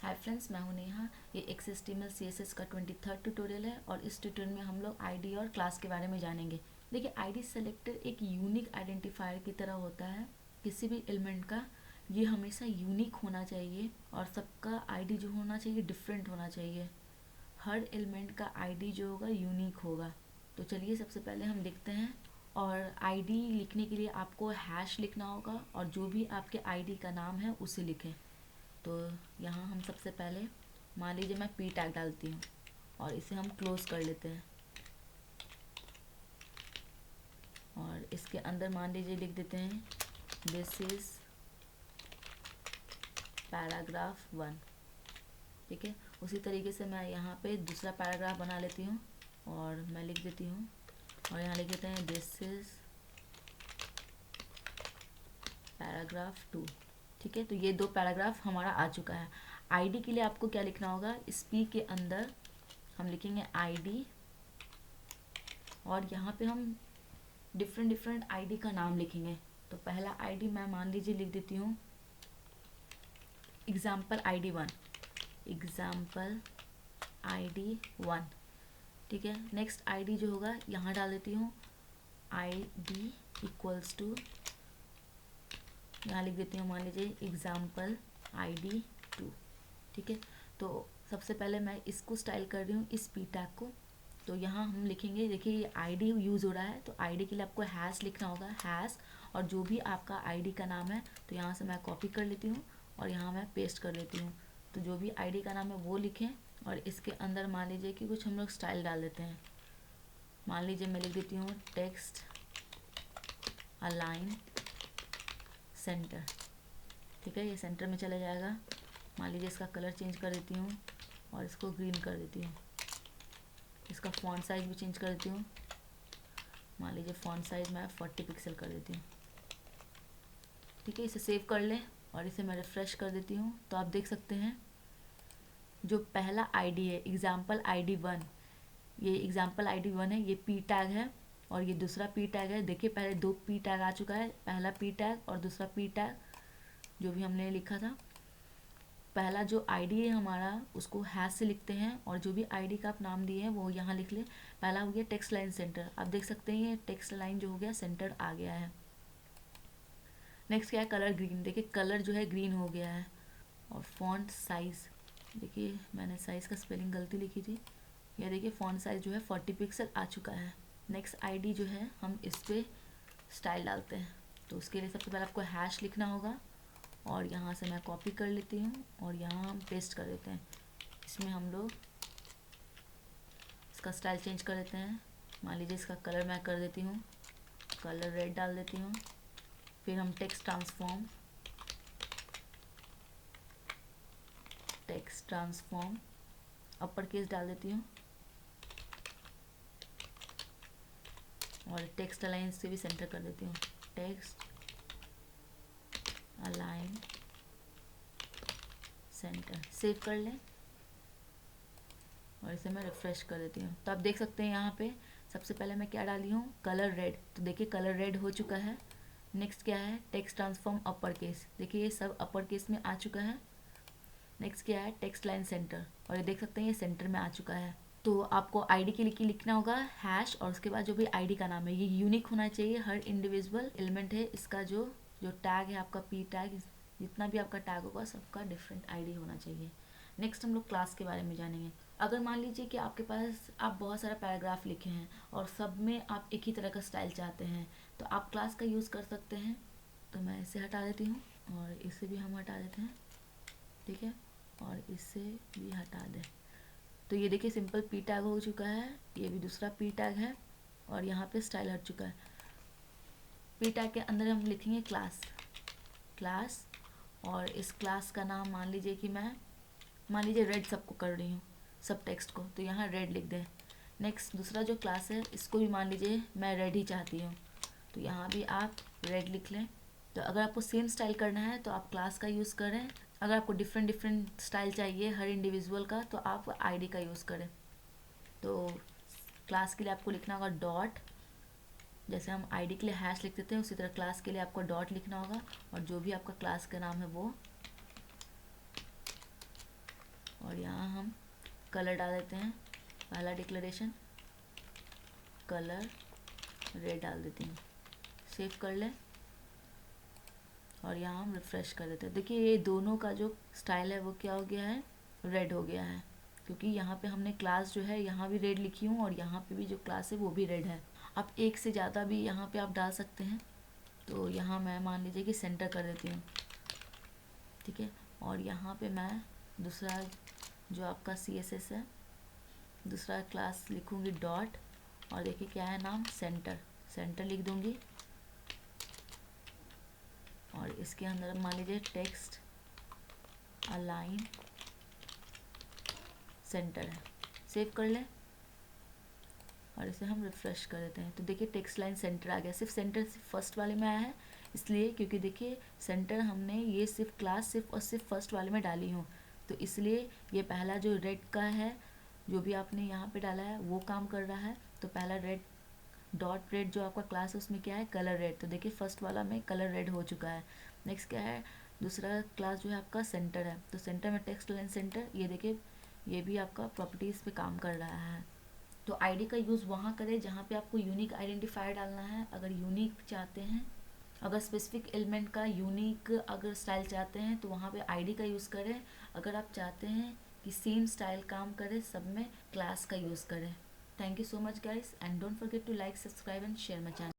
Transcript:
Hi friends, मैं हूं नेहा। ये XHTML CSS का 23rd ट्यूटोरियल है और इस ट्यूटोरियल में हम लोग आईडी और क्लास के बारे में जानेंगे। देखिए, आईडी सेलेक्टर एक यूनिक आइडेंटिफायर की तरह होता है किसी भी एलिमेंट का। ये हमेशा यूनिक होना चाहिए और सबका आईडी जो होना चाहिए डिफरेंट होना चाहिए। हर एलिमेंट का आईडी जो होगा यूनिक होगा। तो चलिए सबसे पहले हम लिखते हैं। और आईडी लिखने के लिए आपको हैश लिखना होगा और जो भी आपके आईडी का नाम है उसे लिखें। तो यहाँ हम सबसे पहले मान लीजिए मैं पी टैग डालती हूँ और इसे हम क्लोज कर लेते हैं और इसके अंदर मान लीजिए लिख देते हैं दिस इज पैराग्राफ 1। ठीक है, उसी तरीके से मैं यहाँ पे दूसरा पैराग्राफ बना लेती हूँ और मैं लिख देती हूँ और यहाँ लिख देते हैं दिस इज पैराग्राफ 2। ठीक है, तो ये 2 पैराग्राफ हमारा आ चुका है। आईडी के लिए आपको क्या लिखना होगा, इस पी के अंदर हम लिखेंगे आईडी और यहाँ पे हम डिफरेंट आईडी का नाम लिखेंगे। तो पहला आईडी मैं मान लीजिए लिख देती हूँ एग्जाम्पल आईडी 1, एग्जाम्पल आईडी 1। ठीक है, नेक्स्ट आईडी जो होगा यहाँ डाल देती हूँ आईडी इक्वल्स टू, यहाँ लिख देती हूँ मान लीजिए एग्जाम्पल आईडी 2। ठीक है, तो सबसे पहले मैं इसको स्टाइल कर रही हूँ, इस पी टैग को। तो यहाँ हम लिखेंगे, देखिए ये आईडी यूज़ हो रहा है तो आईडी के लिए आपको हैश लिखना होगा, हैश और जो भी आपका आईडी का नाम है। तो यहाँ से मैं कॉपी कर लेती हूँ और यहाँ मैं पेस्ट कर लेती हूँ। तो जो भी आईडी का नाम है वो लिखें और इसके अंदर मान लीजिए कि कुछ हम लोग स्टाइल डाल देते हैं। मान लीजिए मैं लिख देती हूँ टेक्स्ट अलाइन सेंटर। ठीक है, ये सेंटर में चला जाएगा। मान लीजिए इसका कलर चेंज कर देती हूँ और इसको ग्रीन कर देती हूँ। इसका फॉन्ट साइज भी चेंज कर देती हूँ। मान लीजिए फॉन्ट साइज मैं 40 पिक्सल कर देती हूँ। ठीक है, इसे सेव कर लें और इसे मैं रिफ़्रेश कर देती हूँ। तो आप देख सकते हैं जो पहला आईडी है एग्जाम्पल आईडी 1, ये एग्जाम्पल आईडी 1 है, ये पी टैग है और ये दूसरा पी टैग है। देखिए पहले 2 पी टैग आ चुका है, पहला पी टैग और दूसरा पी टैग जो भी हमने लिखा था। पहला जो आईडी है हमारा उसको हैश से लिखते हैं और जो भी आईडी का आप नाम दिए हैं वो यहाँ लिख लें। पहला हो गया टेक्स्ट लाइन सेंटर, आप देख सकते हैं ये टेक्स्ट लाइन जो हो गया सेंटर आ गया है। नेक्स्ट क्या है, कलर ग्रीन। देखिए कलर जो है ग्रीन हो गया है। और फॉन्ट साइज़, देखिए मैंने साइज़ का स्पेलिंग गलती लिखी थी। यह देखिए फॉन्ट साइज़ जो है 40 पिक्सल आ चुका है। नेक्स्ट आईडी जो है हम इस पर स्टाइल डालते हैं। तो उसके लिए सबसे पहले आपको हैश लिखना होगा और यहाँ से मैं कॉपी कर लेती हूँ और यहाँ हम पेस्ट कर देते हैं। इसमें हम लोग इसका स्टाइल चेंज कर देते हैं। मान लीजिए इसका कलर मैं कर देती हूँ, कलर रेड डाल देती हूँ। फिर हम टेक्स्ट ट्रांसफॉर्म अपर केस डाल देती हूँ और टेक्स्ट अलाइन से भी सेंटर कर देती हूँ, टेक्स्ट अलाइन सेंटर। सेव कर लें और इसे मैं रिफ़्रेश कर देती हूँ। तो आप देख सकते हैं यहाँ पे सबसे पहले मैं क्या डाली हूँ, कलर रेड। तो देखिए कलर रेड हो चुका है। नेक्स्ट क्या है, टेक्स्ट ट्रांसफॉर्म अपर केस। देखिए ये सब अपर केस में आ चुका है। नेक्स्ट क्या है, टेक्स्ट लाइन सेंटर और ये देख सकते हैं ये सेंटर में आ चुका है। तो आपको आईडी के लिए लिखना होगा हैश और उसके बाद जो भी आईडी का नाम है ये यूनिक होना चाहिए। हर इंडिविजुअल एलिमेंट है इसका जो टैग है आपका पी टैग, जितना भी आपका टैग होगा सबका डिफरेंट आईडी होना चाहिए। नेक्स्ट हम लोग क्लास के बारे में जानेंगे। अगर मान लीजिए कि आपके पास आप बहुत सारा पैराग्राफ लिखे हैं और सब में आप एक ही तरह का स्टाइल चाहते हैं तो आप क्लास का यूज़ कर सकते हैं। तो मैं इसे हटा देती हूँ और इसे भी हम हटा देते हैं। ठीक है, और इसे भी हटा दें। तो ये देखिए सिंपल पी टैग हो चुका है, ये भी दूसरा पी टैग है और यहाँ पे स्टाइल हट चुका है। पी टैग के अंदर हम लिखेंगे क्लास और इस क्लास का नाम मान लीजिए कि मैं मान लीजिए रेड सबको कर रही हूँ, सब टेक्स्ट को, तो यहाँ रेड लिख दें। नेक्स्ट दूसरा जो क्लास है इसको भी मान लीजिए मैं रेड ही चाहती हूँ तो यहाँ भी आप रेड लिख लें। तो अगर आपको सेम स्टाइल करना है तो आप क्लास का यूज़ करें। अगर आपको डिफरेंट स्टाइल चाहिए हर इंडिविजुअल का तो आप आईडी का यूज़ करें। तो क्लास के लिए आपको लिखना होगा डॉट, जैसे हम आईडी के लिए हैश लिख देते हैं उसी तरह क्लास के लिए आपको डॉट लिखना होगा और जो भी आपका क्लास का नाम है वो कलर डाल देते हैं, पहला डिक्लेरेशन कलर रेड डाल देती हूँ, सेव कर लें और यहाँ हम रिफ़्रेश कर देते हैं। देखिए ये दोनों का जो स्टाइल है वो क्या हो गया है, रेड हो गया है, क्योंकि यहाँ पे हमने क्लास जो है यहाँ भी रेड लिखी हूँ और यहाँ पे भी जो क्लास है वो भी रेड है। आप एक से ज़्यादा भी यहाँ पे आप डाल सकते हैं, तो यहाँ मैं मान लीजिए कि सेंटर कर देती हूँ, ठीक है। और यहाँ पे मैं दूसरा जो आपका CSS है, दूसरा क्लास लिखूँगी डॉट, और देखिए क्या है नाम, सेंटर, सेंटर लिख दूँगी। और इसके अंदर मान लीजिए टेक्स्ट अलाइन सेंटर है, सेव कर लें और इसे हम रिफ़्रेश कर देते हैं। तो देखिए टेक्स्ट लाइन सेंटर आ गया। सिर्फ सेंटर सिर्फ फर्स्ट वाले में आया है, इसलिए क्योंकि देखिए सेंटर हमने ये सिर्फ क्लास सिर्फ और सिर्फ फर्स्ट वाले में डाली हूँ, तो इसलिए ये पहला जो रेड का है जो भी आपने यहाँ पे डाला है वो काम कर रहा है। तो पहला रेड डॉट रेड जो आपका क्लास है उसमें क्या है, कलर रेड, तो देखिए फर्स्ट वाला में कलर रेड हो चुका है। नेक्स्ट क्या है, दूसरा क्लास जो है आपका सेंटर है, तो सेंटर में टेक्स्ट लाइन सेंटर, ये देखिए ये भी आपका प्रॉपर्टीज़ पे काम कर रहा है। तो आईडी का यूज़ वहाँ करें जहाँ पे आपको यूनिक आइडेंटिफायर डालना है। अगर यूनिक चाहते हैं, अगर स्पेसिफिक एलिमेंट का यूनिक अगर स्टाइल चाहते हैं तो वहाँ पे आईडी का यूज़ करें। अगर आप चाहते हैं कि सेम स्टाइल काम करे सब में, क्लास का यूज़ करें। Thank you so much guys, and don't forget to like, subscribe and share my channel.